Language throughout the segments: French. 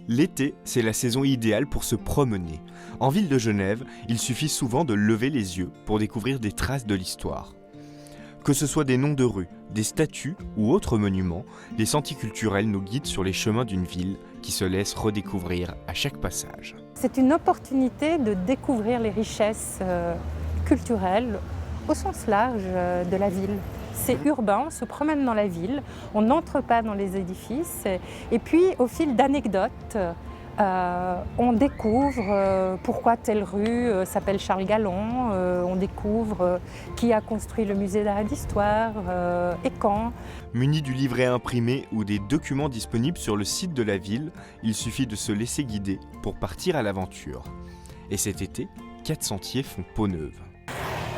L'été, c'est la saison idéale pour se promener. En ville de Genève, il suffit souvent de lever les yeux pour découvrir des traces de l'histoire. Que ce soit des noms de rues, des statues ou autres monuments, les sentiers culturels nous guident sur les chemins d'une ville qui se laisse redécouvrir à chaque passage. C'est une opportunité de découvrir les richesses culturelles au sens large de la ville. C'est urbain, on se promène dans la ville, on n'entre pas dans les édifices et puis au fil d'anecdotes, on découvre pourquoi telle rue s'appelle Charles Gallon, on découvre qui a construit le musée d'art et d'histoire et quand. Muni du livret imprimé ou des documents disponibles sur le site de la ville, il suffit de se laisser guider pour partir à l'aventure. Et cet été, 4 sentiers font peau neuve.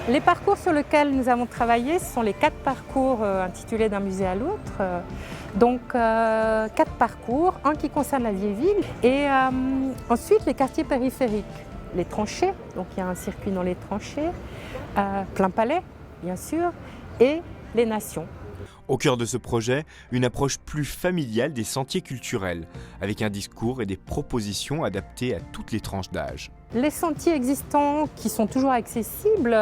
Les parcours sur lesquels nous avons travaillé, ce sont les 4 parcours intitulés d'un musée à l'autre. Donc 4 parcours, un qui concerne la vieille ville et ensuite les quartiers périphériques. Les tranchées, donc il y a un circuit dans les tranchées, Plein Palais bien sûr, et les nations. Au cœur de ce projet, une approche plus familiale des sentiers culturels, avec un discours et des propositions adaptées à toutes les tranches d'âge. Les sentiers existants, qui sont toujours accessibles,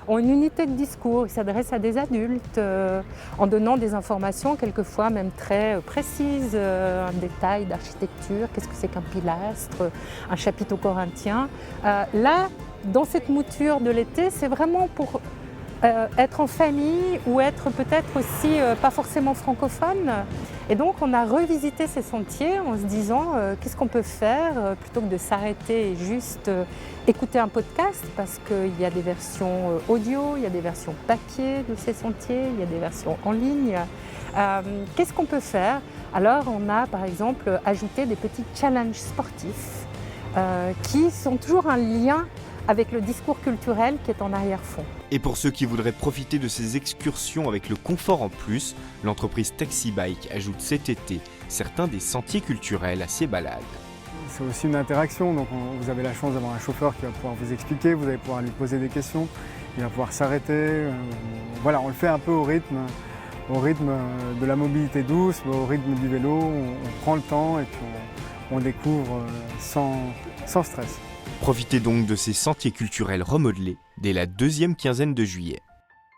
ont une unité de discours. Ils s'adressent à des adultes en donnant des informations, quelquefois même très précises, un détail d'architecture, qu'est-ce que c'est qu'un pilastre, un chapiteau corinthien. Là, dans cette mouture de l'été, c'est vraiment pour être en famille ou être peut-être aussi pas forcément francophone. Et donc on a revisité ces sentiers en se disant qu'est-ce qu'on peut faire plutôt que de s'arrêter et juste écouter un podcast, parce qu'il y a des versions audio, il y a des versions papier de ces sentiers, il y a des versions en ligne. Qu'est-ce qu'on peut faire? Alors on a par exemple ajouté des petits challenges sportifs qui sont toujours un lien avec le discours culturel qui est en arrière-fond. Et pour ceux qui voudraient profiter de ces excursions avec le confort en plus, l'entreprise Taxi Bike ajoute cet été certains des sentiers culturels à ses balades. C'est aussi une interaction, donc vous avez la chance d'avoir un chauffeur qui va pouvoir vous expliquer, vous allez pouvoir lui poser des questions, il va pouvoir s'arrêter. Voilà, on le fait un peu au rythme de la mobilité douce, au rythme du vélo, on prend le temps et puis on découvre sans stress. Profitez donc de ces sentiers culturels remodelés dès la 2e quinzaine de juillet.